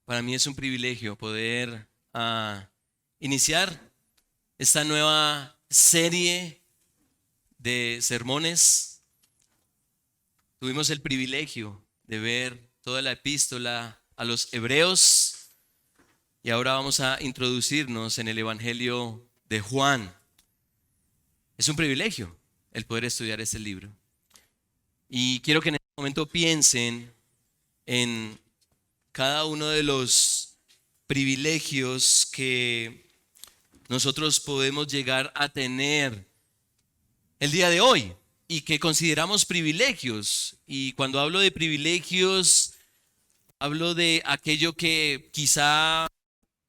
Para mí es un privilegio poder iniciar esta nueva serie de sermones. Tuvimos el privilegio de ver toda la epístola a los hebreos y ahora vamos a introducirnos en el Evangelio de Juan. Es un privilegio el poder estudiar este libro. Y quiero que en este momento piensen en cada uno de los privilegios que nosotros podemos llegar a tener el día de hoy y que consideramos privilegios. Y cuando hablo de privilegios, hablo de aquello que quizá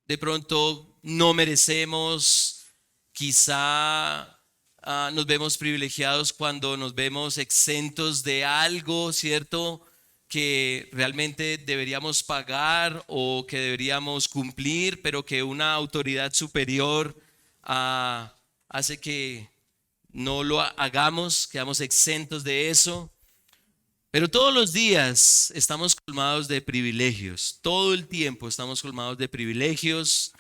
de pronto no merecemos, quizá nos vemos privilegiados cuando nos vemos exentos de algo, ¿cierto? Que realmente deberíamos pagar o que deberíamos cumplir, pero que una autoridad superior hace que no lo hagamos, quedamos exentos de eso. Pero todos los días estamos colmados de privilegios, todo el tiempo estamos colmados de privilegios.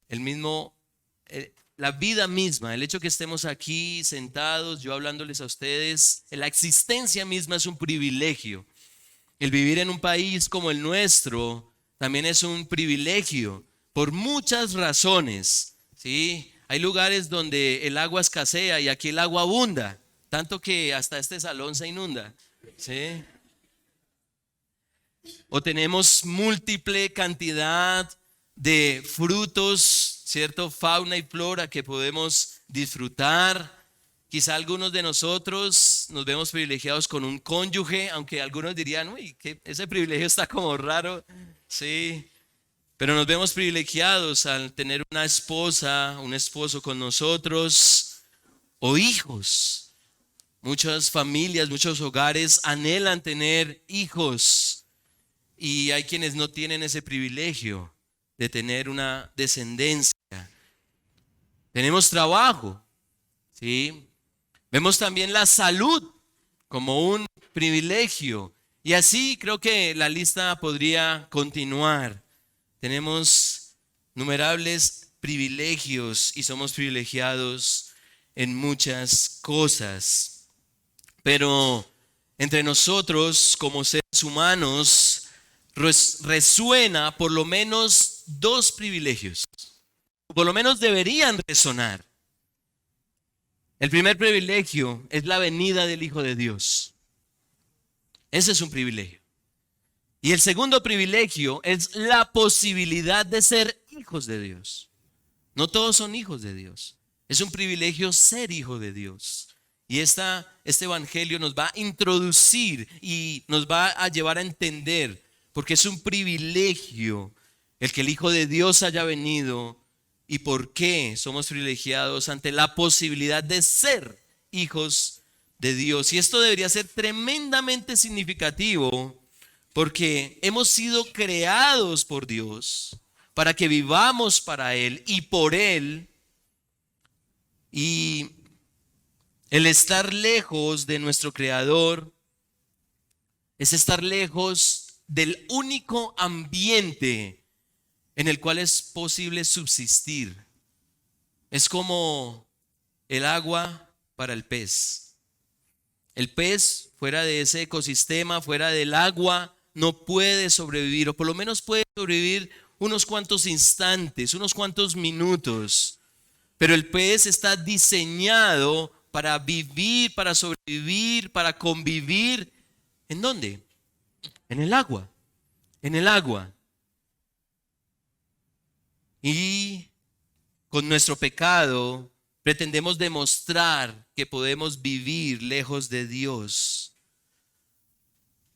El mismo, la vida misma, el hecho que estemos aquí sentados, yo hablándoles a ustedes, la existencia misma es un privilegio. El vivir en un país como el nuestro también es un privilegio por muchas razones, ¿sí? Hay lugares donde el agua escasea y aquí el agua abunda, tanto que hasta este salón se inunda, ¿sí? O tenemos múltiple cantidad de frutos, ¿cierto? Fauna y flora que podemos disfrutar. Quizá algunos de nosotros nos vemos privilegiados con un cónyuge, aunque algunos dirían, uy, que ese privilegio está como raro, sí. Pero nos vemos privilegiados al tener una esposa, un esposo con nosotros o hijos. Muchas familias, muchos hogares anhelan tener hijos. Y hay quienes no tienen ese privilegio de tener una descendencia. Tenemos trabajo, ¿sí? Vemos también la salud como un privilegio. Y así creo que la lista podría continuar. Tenemos innumerables privilegios y somos privilegiados en muchas cosas. Pero entre nosotros como seres humanos resuena por lo menos dos privilegios. Por lo menos deberían resonar. El primer privilegio es la venida del Hijo de Dios. Ese es un privilegio. Y el segundo privilegio es la posibilidad de ser hijos de Dios. No todos son hijos de Dios. Es un privilegio ser hijo de Dios. Y este evangelio nos va a introducir y nos va a llevar a entender, porque es un privilegio el que el Hijo de Dios haya venido y por qué somos privilegiados ante la posibilidad de ser hijos de Dios. Y esto debería ser tremendamente significativo porque hemos sido creados por Dios para que vivamos para Él y por Él. Y el estar lejos de nuestro Creador es estar lejos del único ambiente en el cual es posible subsistir. Es como el agua para el pez. El pez fuera de ese ecosistema, fuera del agua, no puede sobrevivir, o por lo menos puede sobrevivir unos cuantos instantes, unos cuantos minutos. Pero el pez está diseñado para vivir, para sobrevivir, para convivir. ¿En dónde? En el agua. En el agua. Y con nuestro pecado pretendemos demostrar que podemos vivir lejos de Dios.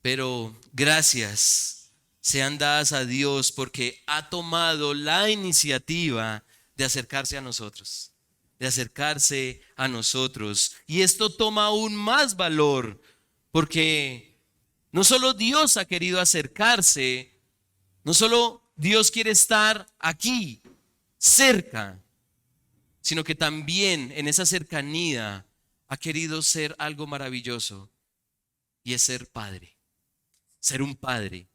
Pero gracias sean dadas a Dios porque ha tomado la iniciativa de acercarse a nosotros, de acercarse a nosotros. Y esto toma aún más valor porque no solo Dios ha querido acercarse, no solo Dios quiere estar aquí, cerca, sino que también en esa cercanía ha querido ser algo maravilloso y es ser padre, ser un padre.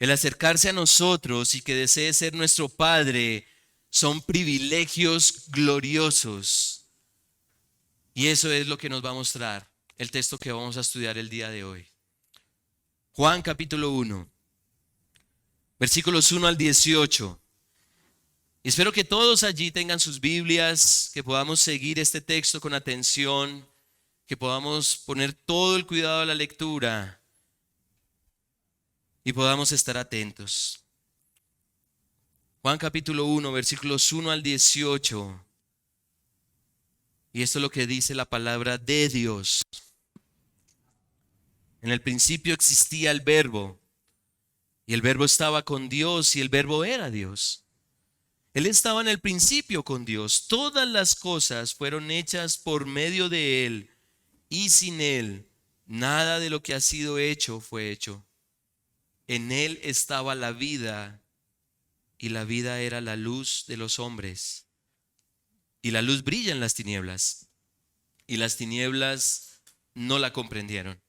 el acercarse a nosotros y que desee ser nuestro Padre, son privilegios gloriosos. Y eso es lo que nos va a mostrar el texto que vamos a estudiar el día de hoy. Juan capítulo 1, versículos 1 al 18. Y espero que todos allí tengan sus Biblias, que podamos seguir este texto con atención, que podamos poner todo el cuidado a la lectura y podamos estar atentos. Juan capítulo 1, versículos 1 al 18. Y esto es lo que dice la palabra de Dios. En el principio existía el Verbo, y el Verbo estaba con Dios, y el Verbo era Dios. Él estaba en el principio con Dios. Todas las cosas fueron hechas por medio de Él, y sin Él nada de lo que ha sido hecho fue hecho. En Él estaba la vida, y la vida era la luz de los hombres. Y la luz brilla en las tinieblas, y las tinieblas no la comprendieron.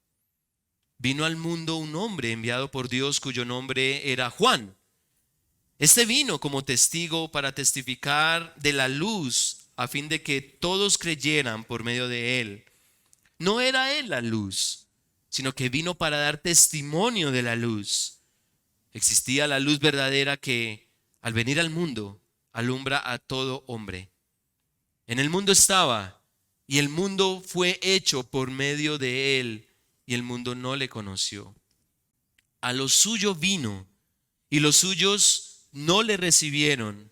Vino al mundo un hombre enviado por Dios cuyo nombre era Juan. Este vino como testigo para testificar de la luz, a fin de que todos creyeran por medio de él. No era él la luz, sino que vino para dar testimonio de la luz. Existía la luz verdadera que, al venir al mundo, alumbra a todo hombre. En el mundo estaba, y el mundo fue hecho por medio de él, y el mundo no le conoció. A lo suyo vino, y los suyos no le recibieron,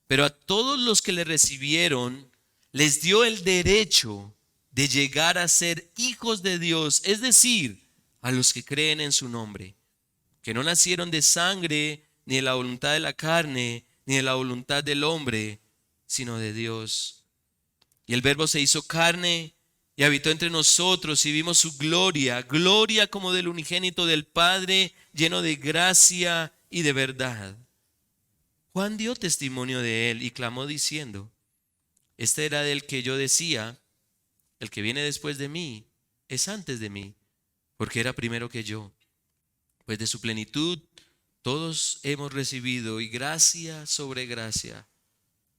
pero a todos los que le recibieron les dio el derecho de llegar a ser hijos de Dios, es decir, a los que creen en su nombre, que no nacieron de sangre, ni de la voluntad de la carne, ni de la voluntad del hombre, sino de Dios. Y el Verbo se hizo carne y habitó entre nosotros, y vimos su gloria, gloria como del unigénito del Padre, lleno de gracia y de verdad. Juan dio testimonio de él y clamó diciendo: este era del que yo decía, el que viene después de mí es antes de mí, porque era primero que yo. Pues de su plenitud todos hemos recibido, y gracia sobre gracia,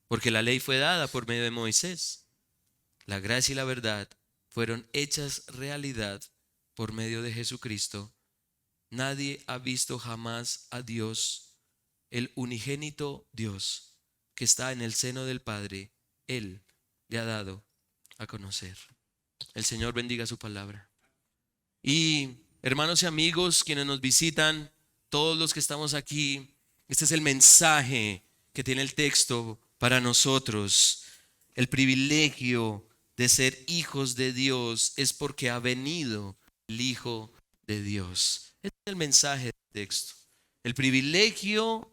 porque la ley fue dada por medio de Moisés. La gracia y la verdad fueron hechas realidad por medio de Jesucristo. Nadie ha visto jamás a Dios. El unigénito Dios que está en el seno del Padre, Él le ha dado a conocer. El Señor bendiga su palabra. Y hermanos y amigos, quienes nos visitan, todos los que estamos aquí, este es el mensaje que tiene el texto para nosotros. El privilegio de ser hijos de Dios es porque ha venido el Hijo de Dios. Este es el mensaje del texto. El privilegio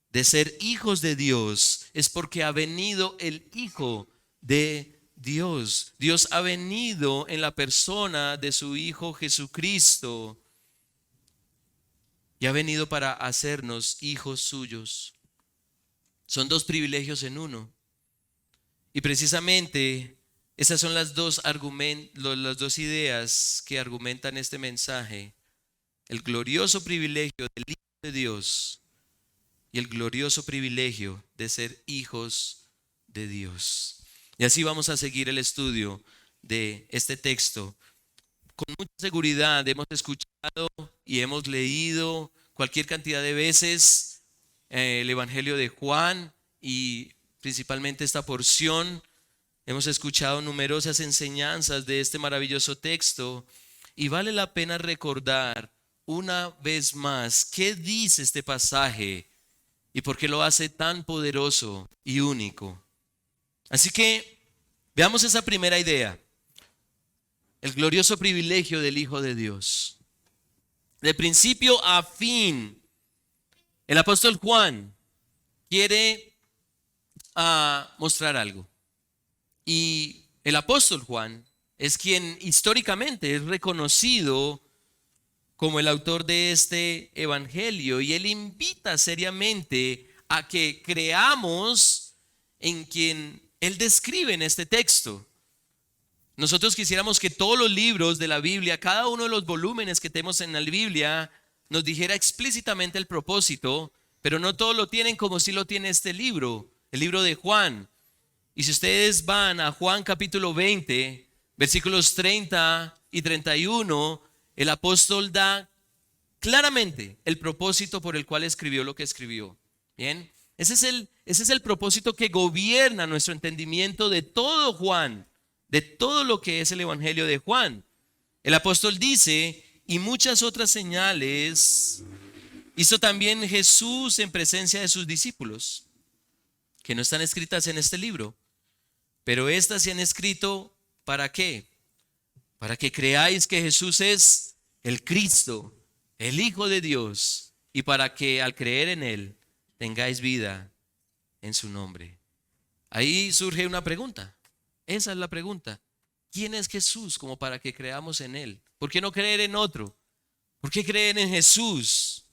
de ser hijos de Dios es porque ha venido el Hijo de Dios. Dios ha venido en la persona de su Hijo Jesucristo y ha venido para hacernos hijos suyos. Son dos privilegios en uno. Y precisamente esas son las dos ideas que argumentan este mensaje. El glorioso privilegio del Hijo de Dios y el glorioso privilegio de ser hijos de Dios. Y así vamos a seguir el estudio de este texto. Con mucha seguridad hemos escuchado y hemos leído cualquier cantidad de veces el Evangelio de Juan, y principalmente esta porción. Hemos escuchado numerosas enseñanzas de este maravilloso texto, y vale la pena recordar una vez más qué dice este pasaje y por qué lo hace tan poderoso y único. Así que veamos esa primera idea: el glorioso privilegio del Hijo de Dios. De principio a fin, el apóstol Juan quiere mostrar algo. Y el apóstol Juan es quien históricamente es reconocido como el autor de este evangelio, y él invita seriamente a que creamos en quien él describe en este texto. Nosotros quisiéramos que todos los libros de la Biblia, cada uno de los volúmenes que tenemos en la Biblia, nos dijera explícitamente el propósito, pero no todos lo tienen como si lo tiene este libro, el libro de Juan. Y si ustedes van a Juan capítulo 20, versículos 30 y 31, el apóstol da claramente el propósito por el cual escribió lo que escribió. Bien, ese es el propósito que gobierna nuestro entendimiento de todo Juan, de todo lo que es el evangelio de Juan. El apóstol dice: y muchas otras señales hizo también Jesús en presencia de sus discípulos, que no están escritas en este libro, pero estas se han escrito ¿para qué? Para que creáis que Jesús es el Cristo, el Hijo de Dios, y para que al creer en Él tengáis vida en su nombre. Ahí surge una pregunta. Esa es la pregunta. ¿Quién es Jesús como para que creamos en Él? ¿Por qué no creer en otro? ¿Por qué creer en Jesús?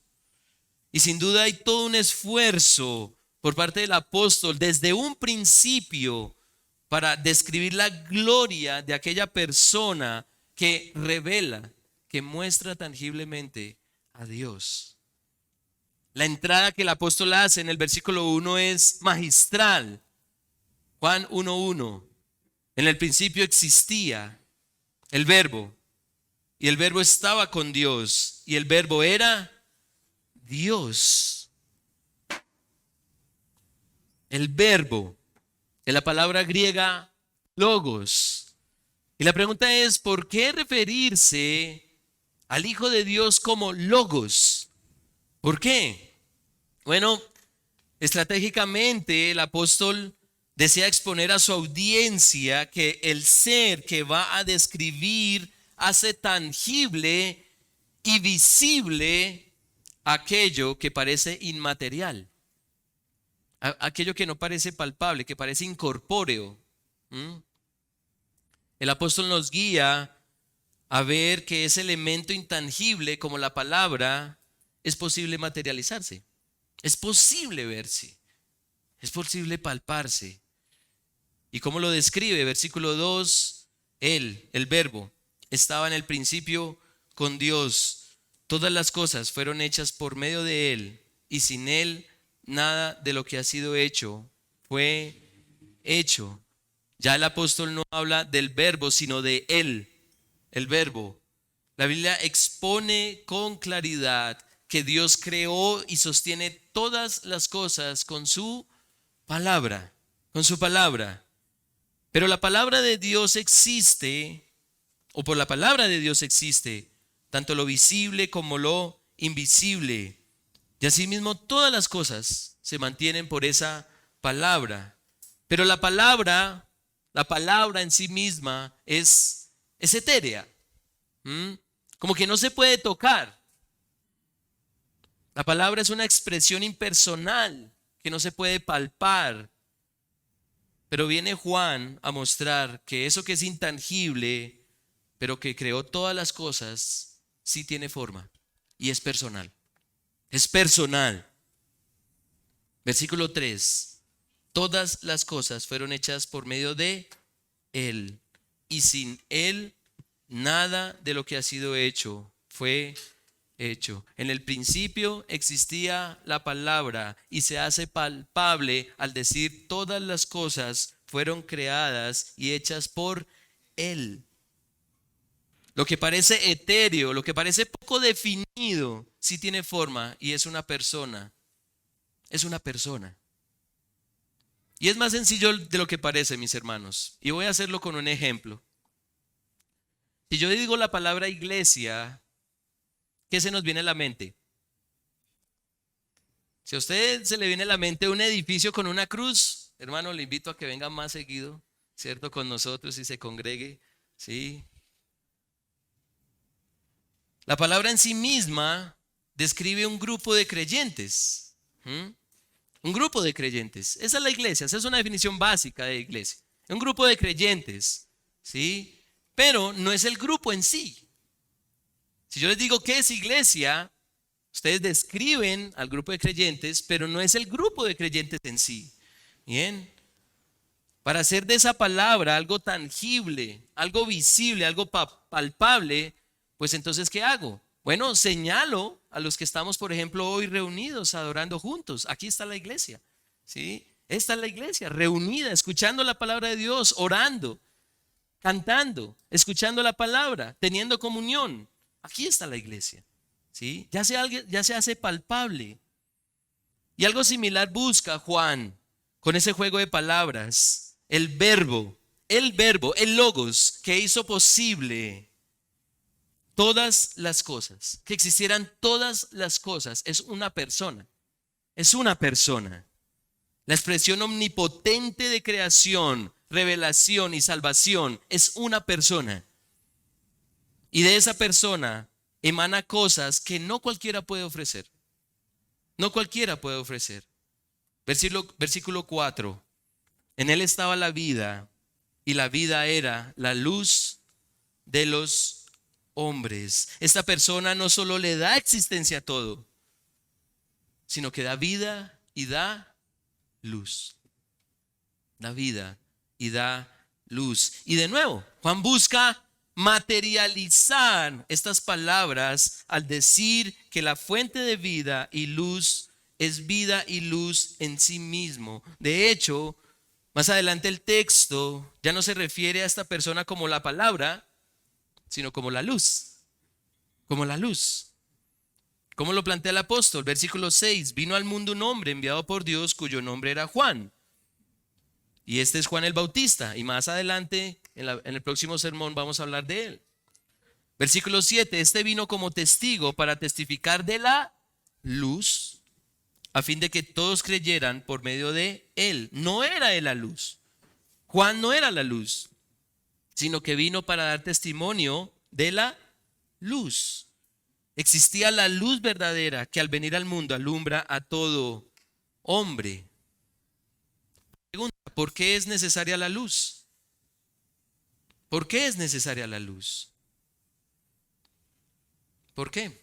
Y sin duda hay todo un esfuerzo por parte del apóstol desde un principio para describir la gloria de aquella persona que revela, que muestra tangiblemente a Dios. La entrada que el apóstol hace en el versículo 1 es magistral. Juan 1:1. En el principio existía el Verbo, y el Verbo estaba con Dios, y el Verbo era Dios. El Verbo, de la palabra griega logos. Y la pregunta es: ¿por qué referirse al Hijo de Dios como logos? ¿Por qué? Bueno, estratégicamente el apóstol desea exponer a su audiencia que el ser que va a describir hace tangible y visible aquello que parece inmaterial, aquello que no parece palpable, que parece incorpóreo. El apóstol nos guía a ver que ese elemento intangible como la palabra es posible materializarse, es posible verse, es posible palparse. ¿Y cómo lo describe? Versículo 2, Él, el Verbo, estaba en el principio con Dios. Todas las cosas fueron hechas por medio de Él, y sin Él nada de lo que ha sido hecho fue hecho. Ya el apóstol no habla del Verbo, sino de Él, el Verbo. La Biblia expone con claridad que Dios creó y sostiene todas las cosas con su palabra, con su palabra. Pero la palabra de Dios existe, o por la palabra de Dios existe, tanto lo visible como lo invisible. Y asimismo todas las cosas se mantienen por esa palabra. Pero la palabra en sí misma es etérea. Como que no se puede tocar. La palabra es una expresión impersonal que no se puede palpar. Pero viene Juan a mostrar que eso que es intangible, pero que creó todas las cosas, sí tiene forma y es personal. Es personal. Versículo 3. Todas las cosas fueron hechas por medio de Él, y sin Él nada de lo que ha sido hecho fue hecho. En el principio existía la palabra, y se hace palpable al decir: todas las cosas fueron creadas y hechas por Él. Lo que parece etéreo, lo que parece poco definido, sí tiene forma y es una persona. Es una persona. Y es más sencillo de lo que parece, mis hermanos. Y voy a hacerlo con un ejemplo. Si yo digo la palabra iglesia, ¿qué se nos viene a la mente? Si a usted se le viene a la mente un edificio con una cruz, hermano, le invito a que venga más seguido, ¿cierto? Con nosotros y se congregue, ¿sí? La palabra en sí misma describe un grupo de creyentes. Un grupo de creyentes. Esa es la iglesia, esa es una definición básica de iglesia. Un grupo de creyentes, ¿sí? Pero no es el grupo en sí. Si yo les digo qué es iglesia, ustedes describen al grupo de creyentes, pero no es el grupo de creyentes en sí. Bien. Para hacer de esa palabra algo tangible, algo visible, algo palpable, pues entonces, ¿qué hago? Bueno, señalo a los que estamos, por ejemplo, hoy reunidos, adorando juntos. Aquí está la iglesia, ¿sí? Esta es la iglesia, reunida, escuchando la palabra de Dios, orando, cantando, escuchando la palabra, teniendo comunión. Aquí está la iglesia, ¿sí? Ya se hace palpable. Y algo similar busca Juan con ese juego de palabras, el logos que hizo posible todas las cosas, que existieran todas las cosas, es una persona, es una persona. La expresión omnipotente de creación, revelación y salvación es una persona. Y de esa persona emana cosas que no cualquiera puede ofrecer. No cualquiera puede ofrecer. Versículo 4. En él estaba la vida y la vida era la luz de los hombres. Esta persona no solo le da existencia a todo, sino que da vida y da luz. Da vida y da luz. Y de nuevo, Juan busca materializar estas palabras al decir que la fuente de vida y luz es vida y luz en sí mismo. De hecho, más adelante el texto ya no se refiere a esta persona como la palabra, sino como la luz. Como la luz. ¿Cómo lo plantea el apóstol? Versículo 6. Vino al mundo un hombre enviado por Dios cuyo nombre era Juan. Y este es Juan el Bautista. Y más adelante, en el próximo sermón, vamos a hablar de él. Versículo 7. Este vino como testigo para testificar de la luz, a fin de que todos creyeran por medio de él. No era él la luz. Juan no era la luz, sino que vino para dar testimonio de la luz. Existía la luz verdadera que al venir al mundo alumbra a todo hombre. Pregunta, ¿por qué es necesaria la luz? ¿Por qué es necesaria la luz? ¿Por qué?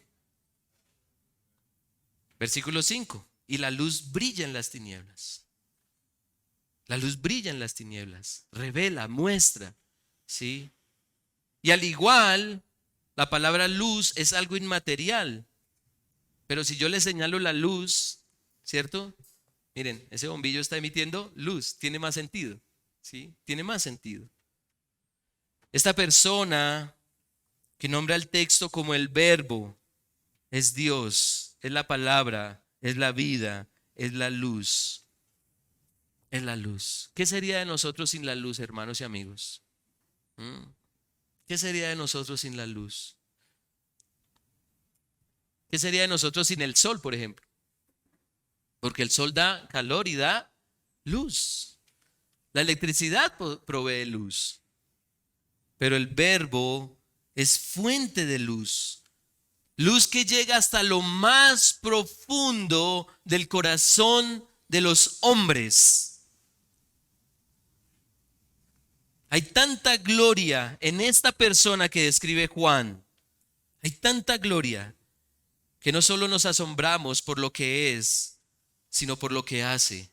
Versículo 5. Y la luz brilla en las tinieblas. La luz brilla en las tinieblas, revela, muestra, ¿sí? Y al igual, la palabra luz es algo inmaterial. Pero si yo le señalo la luz, ¿cierto? Miren, ese bombillo está emitiendo luz, tiene más sentido, ¿sí? Tiene más sentido. Esta persona que nombra el texto como el verbo es Dios, es la palabra, es la vida, es la luz. Es la luz. ¿Qué sería de nosotros sin la luz, hermanos y amigos? ¿Qué sería de nosotros sin la luz? ¿Qué sería de nosotros sin el sol, por ejemplo? Porque el sol da calor y da luz. La electricidad provee luz. Pero el verbo es fuente de luz. Luz que llega hasta lo más profundo del corazón de los hombres. Hay tanta gloria en esta persona que describe Juan. Hay tanta gloria que no solo nos asombramos por lo que es, sino por lo que hace.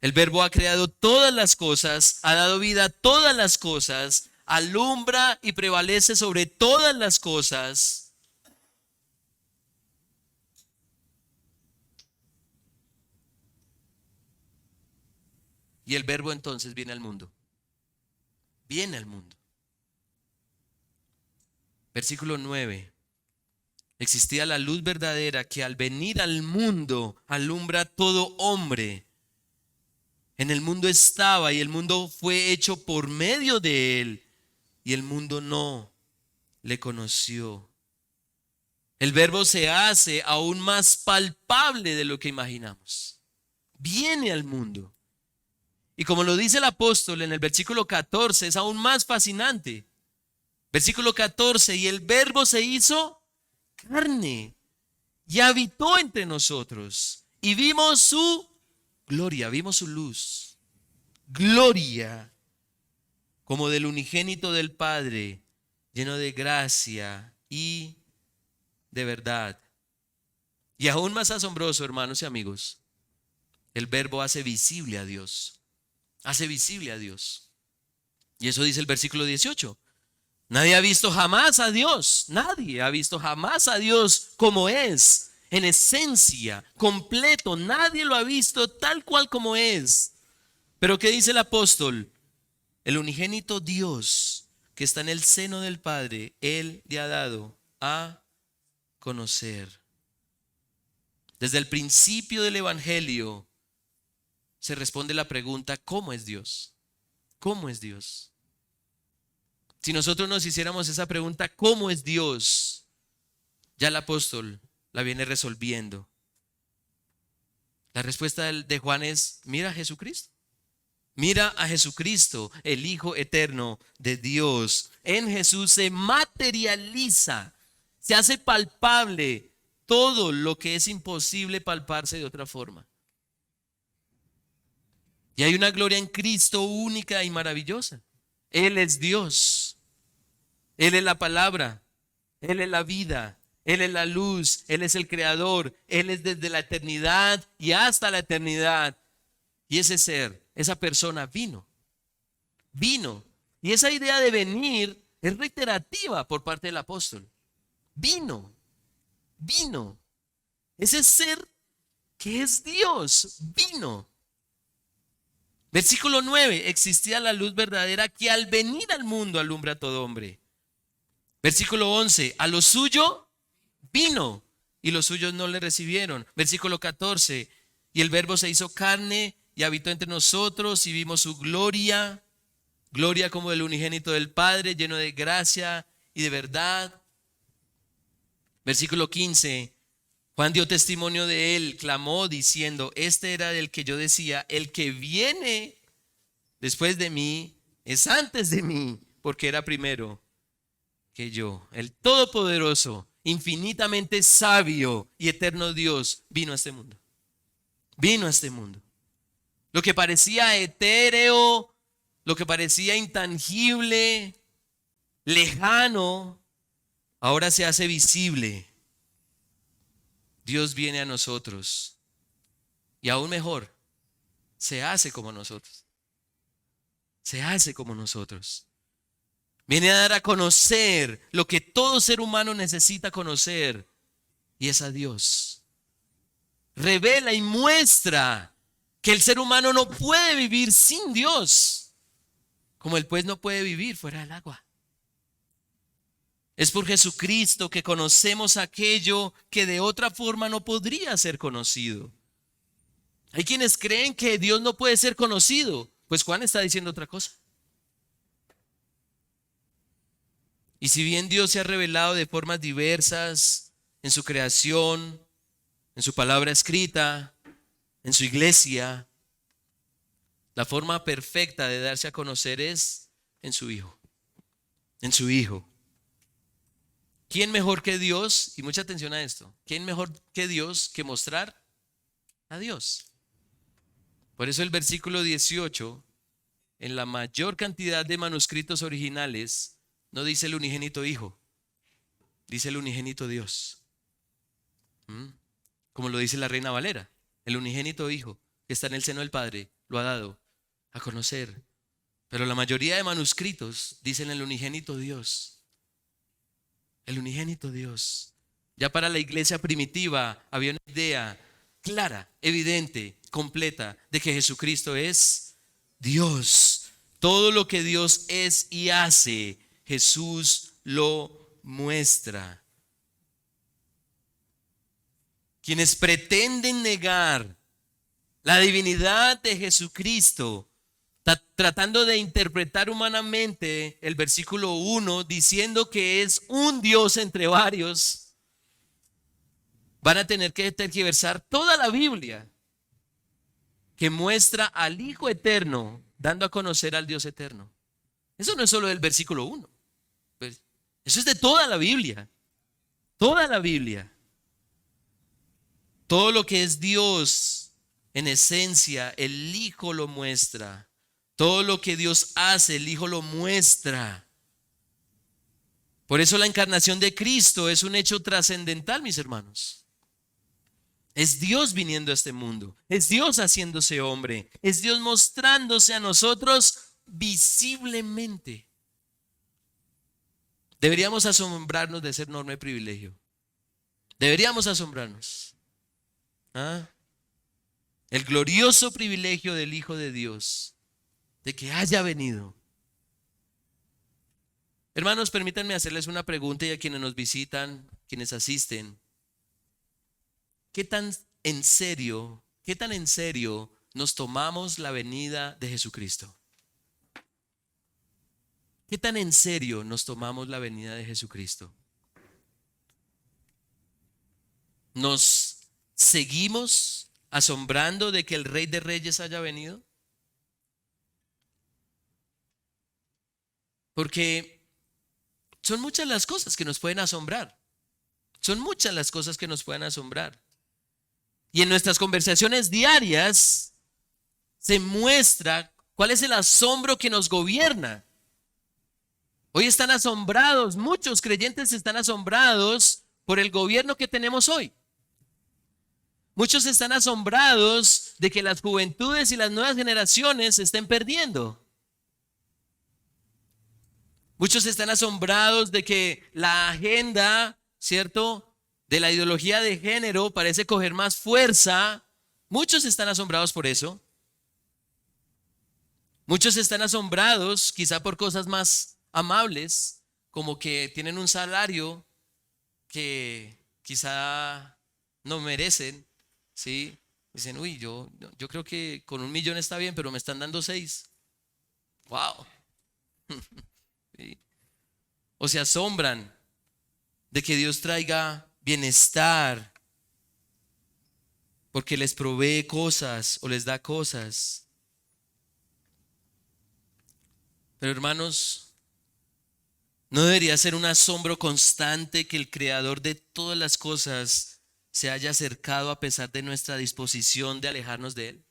El verbo ha creado todas las cosas, ha dado vida a todas las cosas, alumbra y prevalece sobre todas las cosas. Y el verbo entonces viene al mundo. Viene al mundo. Versículo 9. Existía la luz verdadera que al venir al mundo alumbra a todo hombre. En el mundo estaba y el mundo fue hecho por medio de él y el mundo no le conoció. El verbo se hace aún más palpable de lo que imaginamos. Viene al mundo. Y como lo dice el apóstol en el versículo 14, es aún más fascinante. Versículo 14, y el verbo se hizo carne y habitó entre nosotros. Y vimos su gloria, vimos su luz. Gloria como del unigénito del Padre, lleno de gracia y de verdad. Y aún más asombroso, hermanos y amigos, el verbo hace visible a Dios. Hace visible a Dios. Y eso dice el versículo 18. Nadie ha visto jamás a Dios. Nadie ha visto jamás a Dios como es, en esencia, completo. Nadie lo ha visto tal cual como es. Pero ¿qué dice el apóstol? El unigénito Dios que está en el seno del Padre, Él le ha dado a conocer. Desde el principio del Evangelio se responde la pregunta, ¿cómo es Dios? ¿Cómo es Dios? Si nosotros nos hiciéramos esa pregunta, ¿cómo es Dios? Ya el apóstol la viene resolviendo. La respuesta de Juan es, mira a Jesucristo. Mira a Jesucristo, el Hijo eterno de Dios. En Jesús se materializa, se hace palpable todo lo que es imposible palparse de otra forma. Y hay una gloria en Cristo única y maravillosa. Él es Dios. Él es la palabra. Él es la vida. Él es la luz. Él es el creador. Él es desde la eternidad y hasta la eternidad. Y ese ser, esa persona vino. Y esa idea de venir es reiterativa por parte del apóstol. Vino. Ese ser que es Dios, vino. Versículo 9, existía la luz verdadera que al venir al mundo alumbra a todo hombre. Versículo 11, a lo suyo vino y los suyos no le recibieron. Versículo 14, y el verbo se hizo carne y habitó entre nosotros y vimos su gloria, gloria como del unigénito del Padre, lleno de gracia y de verdad. Versículo 15, Juan dio testimonio de él, clamó diciendo, este era el que yo decía, el que viene después de mí es antes de mí, porque era primero que yo. El todopoderoso, infinitamente sabio y eterno Dios vino a este mundo. Vino a este mundo. Lo que parecía etéreo, lo que parecía intangible, lejano, ahora se hace visible. Dios viene a nosotros y aún mejor, se hace como nosotros. Se hace como nosotros. Viene a dar a conocer lo que todo ser humano necesita conocer y es a Dios. Revela y muestra que el ser humano no puede vivir sin Dios, como el pez no puede vivir fuera del agua. Es por Jesucristo que conocemos aquello que de otra forma no podría ser conocido. Hay quienes creen que Dios no puede ser conocido, pues Juan está diciendo otra cosa. Y si bien Dios se ha revelado de formas diversas en su creación, en su palabra escrita, en su iglesia, la forma perfecta de darse a conocer es en su Hijo. En su Hijo. ¿Quién mejor que Dios? Y mucha atención a esto. ¿Quién mejor que Dios que mostrar a Dios? Por eso el versículo 18, en la mayor cantidad de manuscritos originales, no dice el unigénito Hijo, dice el unigénito Dios. Como lo dice la Reina Valera, el unigénito Hijo que está en el seno del Padre lo ha dado a conocer. Pero la mayoría de manuscritos dicen el unigénito Dios. El unigénito Dios. Ya para la iglesia primitiva había una idea clara, evidente, completa de que Jesucristo es Dios. Todo lo que Dios es y hace, Jesús lo muestra. Quienes pretenden negar la divinidad de Jesucristo, tratando de interpretar humanamente el versículo 1, diciendo que es un Dios entre varios, van a tener que tergiversar toda la Biblia que muestra al Hijo eterno dando a conocer al Dios eterno. Eso no es solo del versículo 1. Eso es de toda la Biblia. Toda la Biblia. Todo lo que es Dios en esencia, el Hijo lo muestra. Todo lo que Dios hace, el Hijo lo muestra. Por eso la encarnación de Cristo es un hecho trascendental, mis hermanos. Es Dios viniendo a este mundo. Es Dios haciéndose hombre. Es Dios mostrándose a nosotros visiblemente. Deberíamos asombrarnos de ese enorme privilegio. Deberíamos asombrarnos. ¿Ah? El glorioso privilegio del Hijo de Dios, de que haya venido. Hermanos, permítanme hacerles una pregunta y a quienes nos visitan, quienes asisten. ¿Qué tan en serio nos tomamos la venida de Jesucristo? ¿Qué tan en serio nos tomamos la venida de Jesucristo? ¿Nos seguimos asombrando de que el Rey de Reyes haya venido? Porque son muchas las cosas que nos pueden asombrar. Son muchas las cosas que nos pueden asombrar. Y en nuestras conversaciones diarias se muestra cuál es el asombro que nos gobierna. Hoy están asombrados, muchos creyentes están asombrados por el gobierno que tenemos hoy. Muchos están asombrados de que las juventudes y las nuevas generaciones se estén perdiendo. Muchos están asombrados de que la agenda, ¿cierto?, de la ideología de género parece coger más fuerza. Muchos están asombrados por eso. Muchos están asombrados quizá por cosas más amables, como que tienen un salario que quizá no merecen, ¿sí? Dicen, uy, yo creo que con 1.000.000 está bien, pero me están dando 6. ¡Wow! ¿Sí? O se asombran de que Dios traiga bienestar porque les provee cosas o les da cosas. Pero hermanos, ¿no debería ser un asombro constante que el Creador de todas las cosas se haya acercado a pesar de nuestra disposición de alejarnos de Él?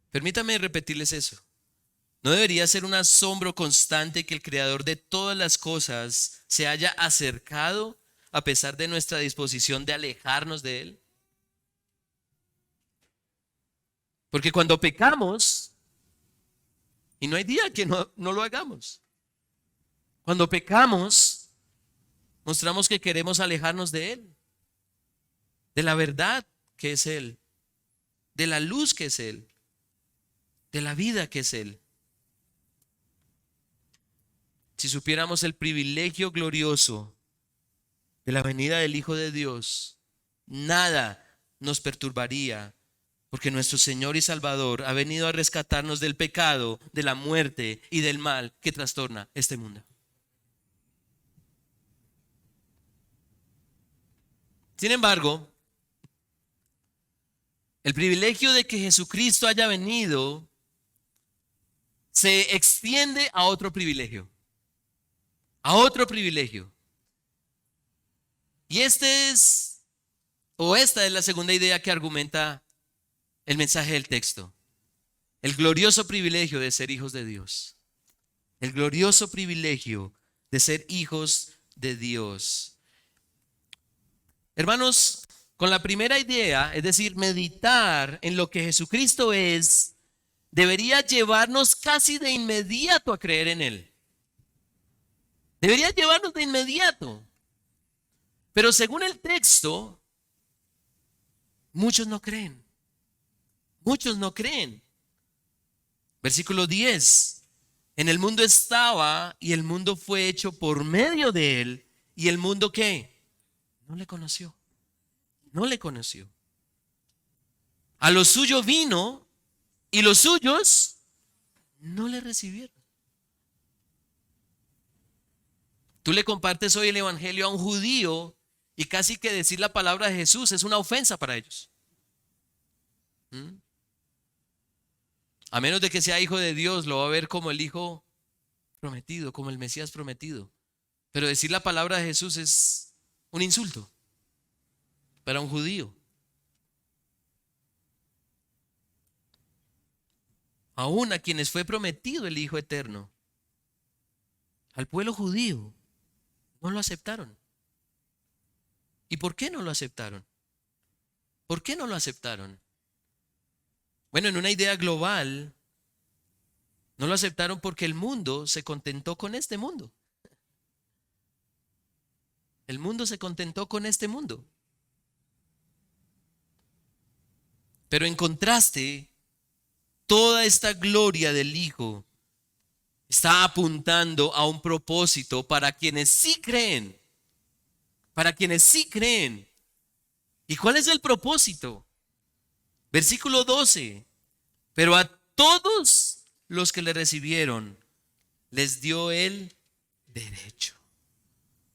Permítame repetirles eso. ¿No debería ser un asombro constante que el Creador de todas las cosas se haya acercado a pesar de nuestra disposición de alejarnos de Él? Porque cuando pecamos, y no hay día que no lo hagamos, cuando pecamos, mostramos que queremos alejarnos de Él, de la verdad que es Él, de la luz que es Él, de la vida que es Él. Si supiéramos el privilegio glorioso de la venida del Hijo de Dios, nada nos perturbaría, porque nuestro Señor y Salvador ha venido a rescatarnos del pecado, de la muerte y del mal que trastorna este mundo. Sin embargo, el privilegio de que Jesucristo haya venido se extiende a otro privilegio. A otro privilegio. Y esta es la segunda idea que argumenta el mensaje del texto. El glorioso privilegio de ser hijos de Dios. El glorioso privilegio de ser hijos de Dios. Hermanos, con la primera idea, es decir, meditar en lo que Jesucristo es, debería llevarnos casi de inmediato a creer en Él. Debería llevarnos de inmediato. Pero según el texto, muchos no creen. Muchos no creen. Versículo 10. En el mundo estaba y el mundo fue hecho por medio de Él. ¿Y el mundo qué? No le conoció. No le conoció. A lo suyo vino y los suyos no le recibieron. Tú le compartes hoy el evangelio a un judío y casi que decir la palabra de Jesús es una ofensa para ellos. A menos de que sea hijo de Dios, lo va a ver como el hijo prometido, como el Mesías prometido. Pero decir la palabra de Jesús es un insulto para un judío. Aún a quienes fue prometido el Hijo Eterno, al pueblo judío, no lo aceptaron. ¿Y por qué no lo aceptaron? ¿Por qué no lo aceptaron? Bueno, en una idea global, No lo aceptaron porque el mundo se contentó con este mundo. El mundo se contentó con este mundo. Pero en contraste, toda esta gloria del Hijo está apuntando a un propósito para quienes sí creen. Para quienes sí creen. ¿Y cuál es el propósito? Versículo 12. Pero a todos los que le recibieron, les dio el derecho.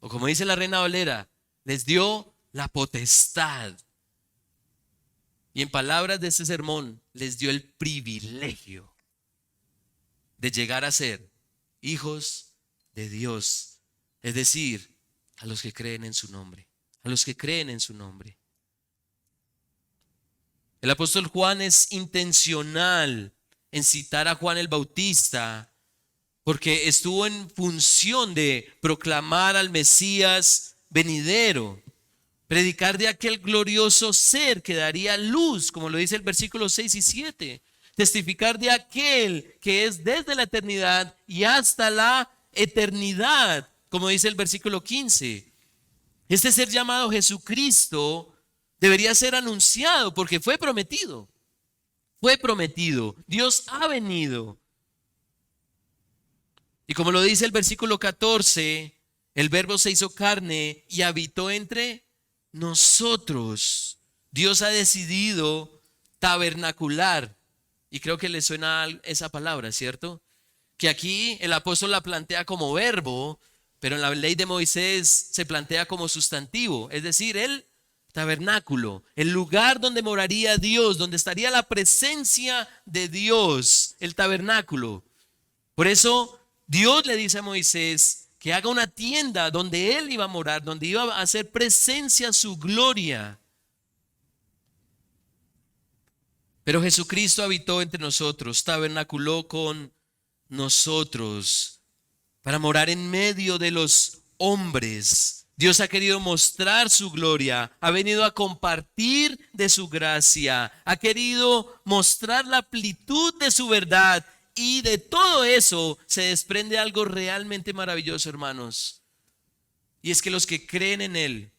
O como dice la Reina Valera, les dio la potestad. Y en palabras de este sermón, les dio el privilegio de llegar a ser hijos de Dios. Es decir, a los que creen en su nombre. A los que creen en su nombre. El apóstol Juan es intencional en citar a Juan el Bautista porque estuvo en función de proclamar al Mesías venidero, predicar de aquel glorioso ser que daría luz, como lo dice el versículo 6 y 7, testificar de aquel que es desde la eternidad y hasta la eternidad, como dice el versículo 15. Este ser llamado Jesucristo debería ser anunciado porque fue prometido. Fue prometido. Dios ha venido. Y como lo dice el versículo 14, el Verbo se hizo carne y habitó entre nosotros. Dios ha decidido tabernacular. Y creo que le suena esa palabra, ¿cierto? Que aquí el apóstol la plantea como verbo, pero en la ley de Moisés se plantea como sustantivo. Es decir, el tabernáculo, el lugar donde moraría Dios, donde estaría la presencia de Dios, el tabernáculo. Por eso Dios le dice a Moisés que haga una tienda donde él iba a morar, donde iba a hacer presencia su gloria. Pero Jesucristo habitó entre nosotros, tabernaculó con nosotros para morar en medio de los hombres. Dios ha querido mostrar su gloria, ha venido a compartir de su gracia, ha querido mostrar la amplitud de su verdad. Y de todo eso se desprende algo realmente maravilloso, hermanos. Y es que los que creen en Él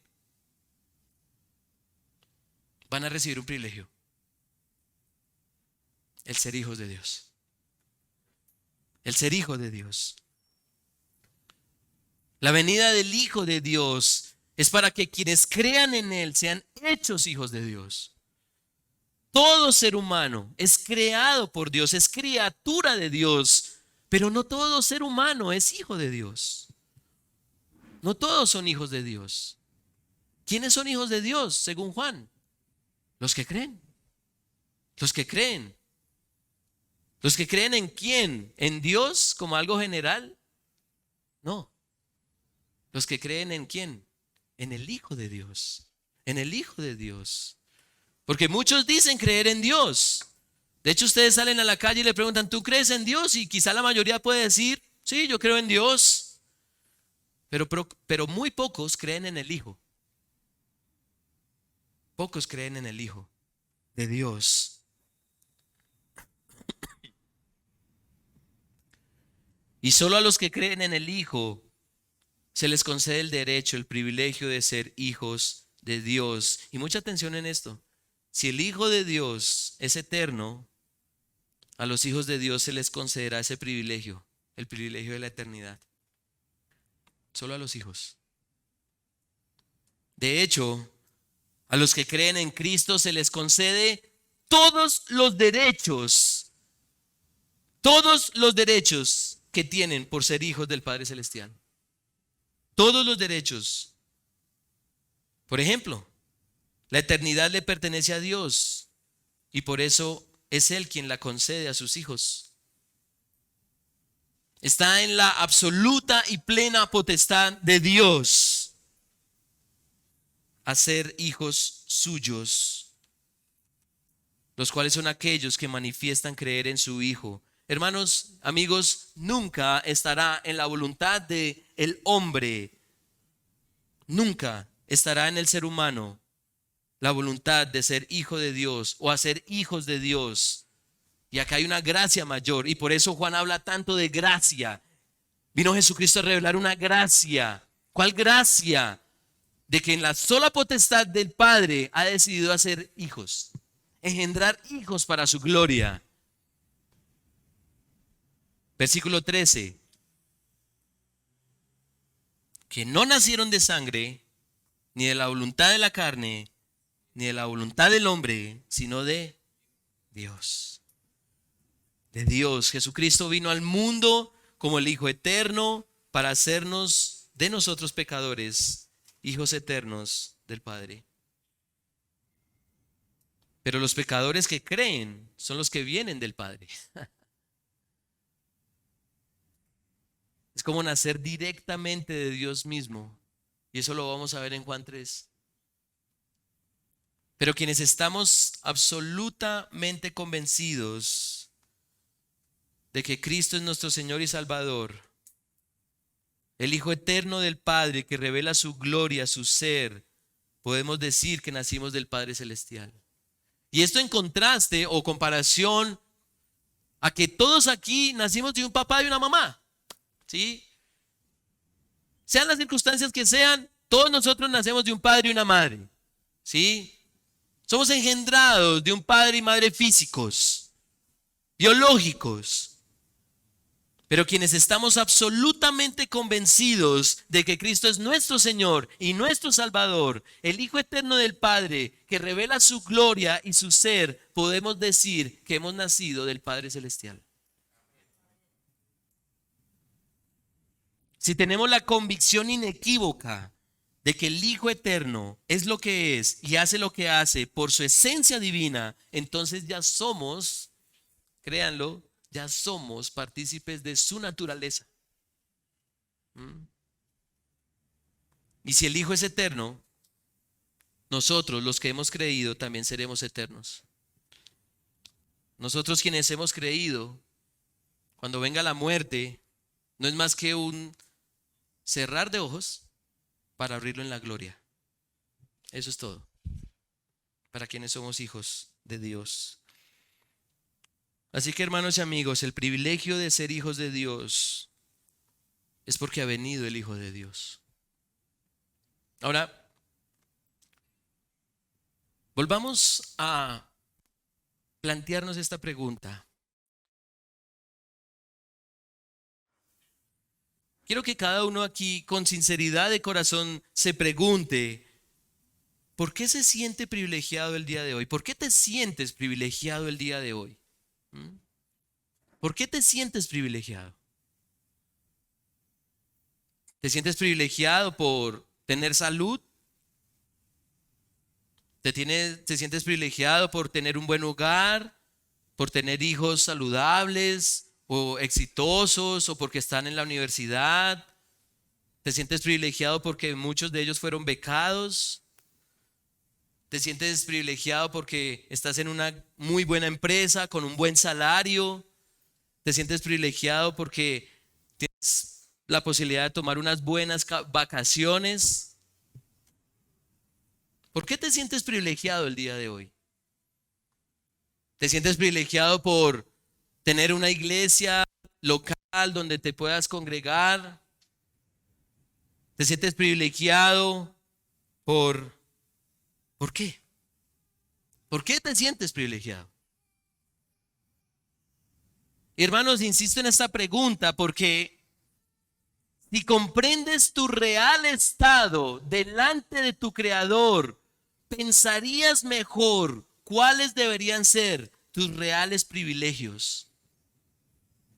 van a recibir un privilegio: el ser hijos de Dios. El ser hijo de Dios. La venida del Hijo de Dios es para que quienes crean en Él sean hechos hijos de Dios. Todo ser humano es creado por Dios, es criatura de Dios, pero no todo ser humano es hijo de Dios. No todos son hijos de Dios. ¿Quiénes son hijos de Dios según Juan? Los que creen. Los que creen. ¿Los que creen en quién? ¿En Dios como algo general? No. Los que creen en quién? En el Hijo de Dios. En el Hijo de Dios. Porque muchos dicen creer en Dios. De hecho, ustedes salen a la calle y le preguntan, ¿tú crees en Dios? Y quizá la mayoría puede decir, sí, yo creo en Dios. Pero muy pocos creen en el Hijo. Pocos creen en el Hijo de Dios. Y solo a los que creen en el Hijo se les concede el derecho, el privilegio de ser hijos de Dios. Y mucha atención en esto. Si el Hijo de Dios es eterno, a los hijos de Dios se les concederá ese privilegio, el privilegio de la eternidad. Solo a los hijos. De hecho, a los que creen en Cristo se les concede todos los derechos que tienen por ser hijos del Padre Celestial. Todos los derechos. Por ejemplo, la eternidad le pertenece a Dios y por eso es Él quien la concede a sus hijos. Está en la absoluta y plena potestad de Dios a ser hijos suyos, los cuales son aquellos que manifiestan creer en su Hijo. Hermanos, amigos, nunca estará en la voluntad del hombre, nunca estará en el ser humano la voluntad de ser hijo de Dios o hacer hijos de Dios Y acá hay una gracia mayor. Y por eso Juan habla tanto de gracia. Vino Jesucristo a revelar una gracia. ¿Cuál gracia? De que en la sola potestad del Padre ha decidido hacer hijos. Engendrar hijos para su gloria. Versículo 13. Que no nacieron de sangre, ni de la voluntad de la carne, ni de la voluntad del hombre, sino de Dios. De Dios. Jesucristo vino al mundo como el Hijo eterno para hacernos de nosotros pecadores, hijos eternos del Padre. Pero los pecadores que creen son los que vienen del Padre. Es como nacer directamente de Dios mismo. Y eso lo vamos a ver en Juan 3. Pero quienes estamos absolutamente convencidos de que Cristo es nuestro Señor y Salvador, el Hijo eterno del Padre que revela su gloria, su ser, podemos decir que nacimos del Padre Celestial. Y esto en contraste o comparación a que todos aquí nacimos de un papá y una mamá. ¿Sí? Sean las circunstancias que sean, todos nosotros nacemos de un padre y una madre. ¿Sí? Somos engendrados de un padre y madre físicos, biológicos. Pero quienes estamos absolutamente convencidos de que Cristo es nuestro Señor y nuestro Salvador, el Hijo eterno del Padre, que revela su gloria y su ser, podemos decir que hemos nacido del Padre Celestial. Si tenemos la convicción inequívoca de que el Hijo eterno es lo que es y hace lo que hace por su esencia divina, entonces ya somos, créanlo, ya somos partícipes de su naturaleza. Y si el Hijo es eterno, nosotros los que hemos creído también seremos eternos. Nosotros quienes hemos creído, cuando venga la muerte, no es más que un cerrar de ojos para abrirlo en la gloria. Eso es todo. Para quienes somos hijos de Dios. Así que, hermanos y amigos, el privilegio de ser hijos de Dios es porque ha venido el Hijo de Dios. Ahora, volvamos a plantearnos esta pregunta. Quiero que cada uno aquí con sinceridad de corazón se pregunte, ¿por qué se siente privilegiado el día de hoy? ¿Por qué te sientes privilegiado el día de hoy? ¿Por qué te sientes privilegiado? ¿Te sientes privilegiado por tener salud? ¿Te sientes privilegiado por tener un buen hogar? ¿Por tener hijos saludables o exitosos? ¿O porque están en la universidad? ¿Te sientes privilegiado porque muchos de ellos fueron becados? ¿Te sientes privilegiado porque estás en una muy buena empresa con un buen salario? ¿Te sientes privilegiado porque tienes la posibilidad de tomar unas buenas vacaciones? ¿Por qué te sientes privilegiado el día de hoy? ¿Te sientes privilegiado por tener una iglesia local donde te puedas congregar? ¿Te sientes privilegiado ¿por qué? ¿Por qué te sientes privilegiado? Hermanos, insisto en esta pregunta porque si comprendes tu real estado delante de tu Creador, pensarías mejor cuáles deberían ser tus reales privilegios.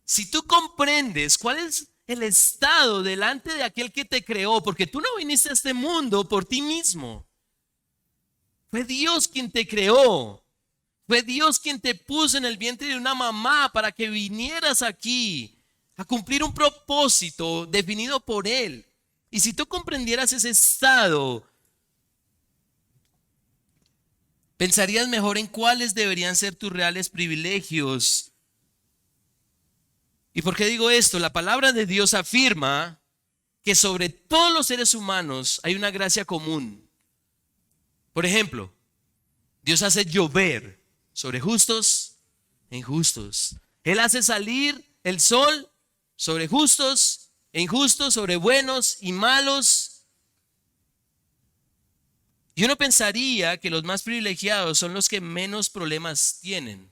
Si tú comprendes cuál es el estado delante de aquel que te creó, porque tú no viniste a este mundo por ti mismo. Fue Dios quien te creó. Fue Dios quien te puso en el vientre de una mamá para que vinieras aquí a cumplir un propósito definido por Él. Y si tú comprendieras ese estado, pensarías mejor en cuáles deberían ser tus reales privilegios. ¿Y por qué digo esto? La palabra de Dios afirma que sobre todos los seres humanos hay una gracia común. Por ejemplo, Dios hace llover sobre justos e injustos. Él hace salir el sol sobre justos e injustos, sobre buenos y malos. Y uno pensaría que los más privilegiados son los que menos problemas tienen.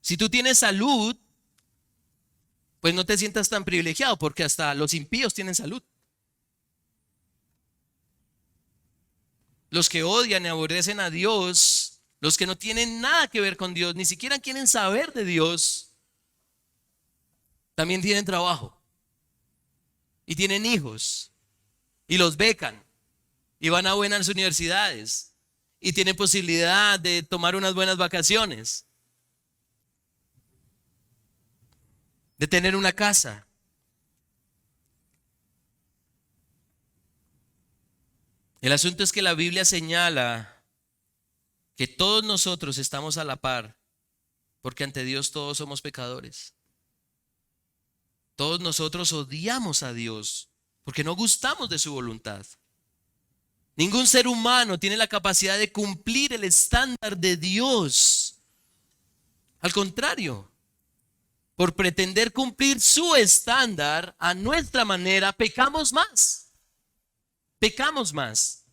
Si tú tienes salud, pues no te sientas tan privilegiado, porque hasta los impíos tienen salud. Los que odian y aborrecen a Dios, los que no tienen nada que ver con Dios, ni siquiera quieren saber de Dios, también tienen trabajo y tienen hijos y los becan y van a buenas universidades y tienen posibilidad de tomar unas buenas vacaciones, de tener una casa. El asunto es que la Biblia señala que todos nosotros estamos a la par, porque ante Dios todos somos pecadores. Todos nosotros odiamos a Dios porque no gustamos de su voluntad. Ningún ser humano tiene la capacidad de cumplir el estándar de Dios. Al contrario, por pretender cumplir su estándar a nuestra manera, pecamos más. Pecamos más.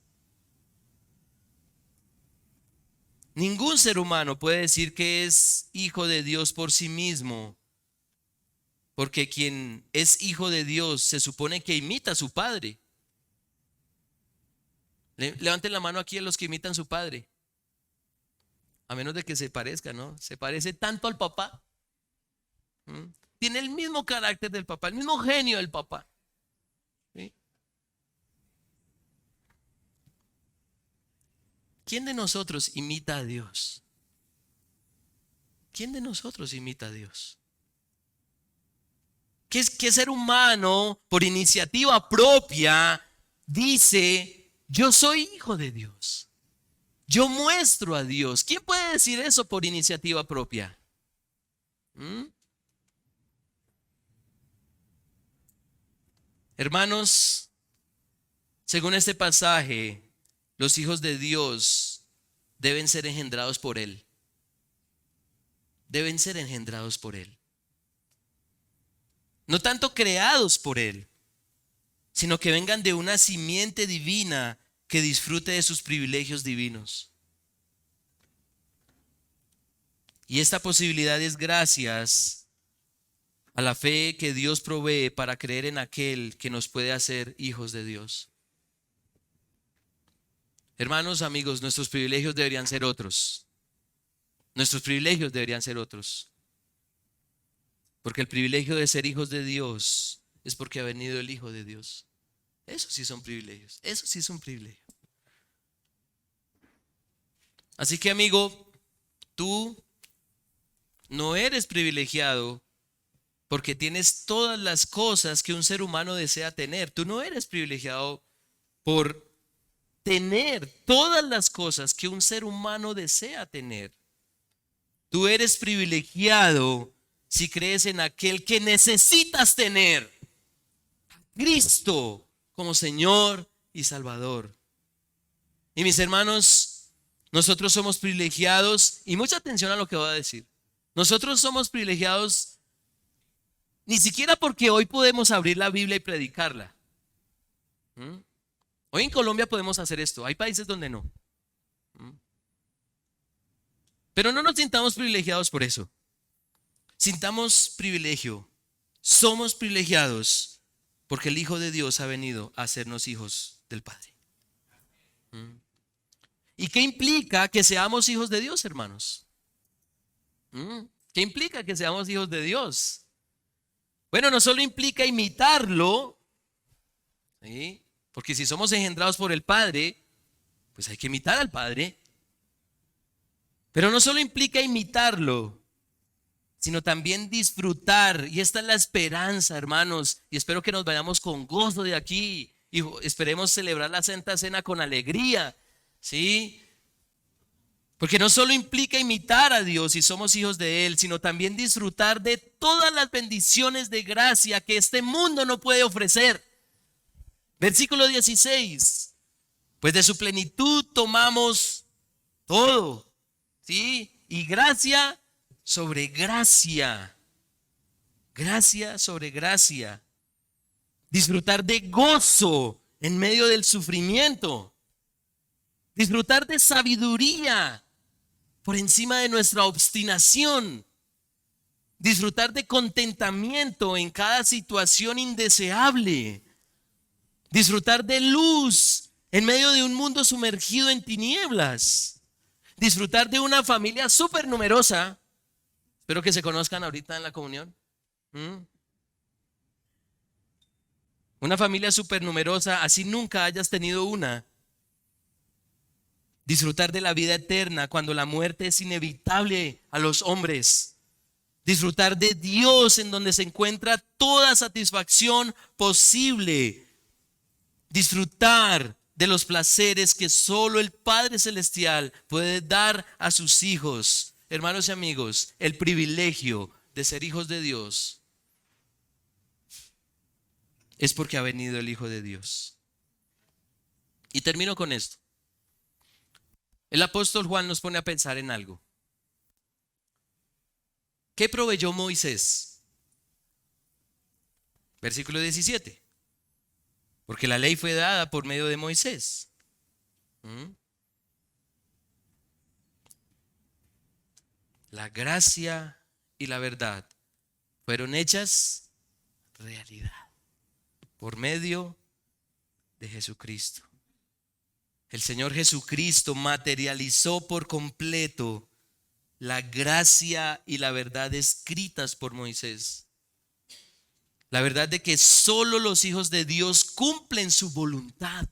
Ningún ser humano puede decir que es hijo de Dios por sí mismo, porque quien es hijo de Dios se supone que imita a su padre. Levanten la mano aquí a los que imitan a su padre. A menos de que se parezca, ¿no? Se parece tanto al papá. Tiene el mismo carácter del papá, el mismo genio del papá. ¿Sí? ¿Quién de nosotros imita a Dios? ¿Quién de nosotros imita a Dios? ¿Qué ser humano por iniciativa propia dice, yo soy hijo de Dios? Yo muestro a Dios. ¿Quién puede decir eso por iniciativa propia? Hermanos, según este pasaje, los hijos de Dios deben ser engendrados por Él. Deben ser engendrados por Él. No tanto creados por Él, sino que vengan de una simiente divina que disfrute de sus privilegios divinos. Y esta posibilidad es gracias a la fe que Dios provee para creer en aquel que nos puede hacer hijos de Dios. Hermanos, amigos, nuestros privilegios deberían ser otros. Nuestros privilegios deberían ser otros. Porque el privilegio de ser hijos de Dios es porque ha venido el Hijo de Dios. Eso sí son privilegios. Eso sí es un privilegio. Así que, amigo, tú no eres privilegiado porque tienes todas las cosas que un ser humano desea tener. Tú no eres privilegiado por tener todas las cosas que un ser humano desea tener. Tú eres privilegiado si crees en aquel que necesitas tener, Cristo como Señor y Salvador. Y mis hermanos, nosotros somos privilegiados, y mucha atención a lo que voy a decir. Nosotros somos privilegiados ni siquiera porque hoy podemos abrir la Biblia y predicarla. Hoy en Colombia podemos hacer esto, hay países donde no. Pero no nos sintamos privilegiados por eso. Sintamos privilegio. Somos privilegiados porque el Hijo de Dios ha venido a hacernos hijos del Padre. ¿Y qué implica que seamos hijos de Dios, hermanos? ¿Qué implica que seamos hijos de Dios? Bueno, no solo implica imitarlo, ¿sí? Porque si somos engendrados por el Padre, pues hay que imitar al Padre. Pero no solo implica imitarlo, sino también disfrutar. Y esta es la esperanza, hermanos. Y espero que nos vayamos con gozo de aquí. Y esperemos celebrar la Santa Cena con alegría. ¿Sí? Porque no solo implica imitar a Dios si somos hijos de Él, sino también disfrutar de todas las bendiciones de gracia que este mundo no puede ofrecer. Versículo 16. Pues de su plenitud tomamos todo, ¿sí? Y gracia sobre gracia, gracia sobre gracia. Disfrutar de gozo en medio del sufrimiento. Disfrutar de sabiduría por encima de nuestra obstinación. Disfrutar de contentamiento en cada situación indeseable. Disfrutar de luz en medio de un mundo sumergido en tinieblas. Disfrutar de una familia súper numerosa. Espero que se conozcan ahorita en la comunión. Una familia súper numerosa, así nunca hayas tenido una. Disfrutar de la vida eterna cuando la muerte es inevitable a los hombres. Disfrutar de Dios en donde se encuentra toda satisfacción posible. Disfrutar de los placeres que solo el Padre Celestial puede dar a sus hijos. Hermanos y amigos, el privilegio de ser hijos de Dios es porque ha venido el Hijo de Dios. Y termino con esto. El apóstol Juan nos pone a pensar en algo. ¿Qué proveyó Moisés? Versículo 17. Porque la ley fue dada por medio de Moisés. La gracia y la verdad fueron hechas realidad por medio de Jesucristo. El Señor Jesucristo materializó por completo la gracia y la verdad escritas por Moisés. La verdad de que solo los hijos de Dios cumplen su voluntad.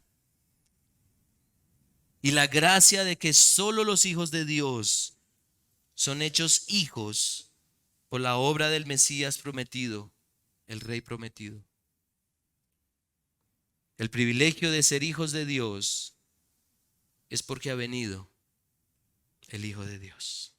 Y la gracia de que solo los hijos de Dios son hechos hijos por la obra del Mesías prometido, el Rey prometido. El privilegio de ser hijos de Dios es porque ha venido el Hijo de Dios.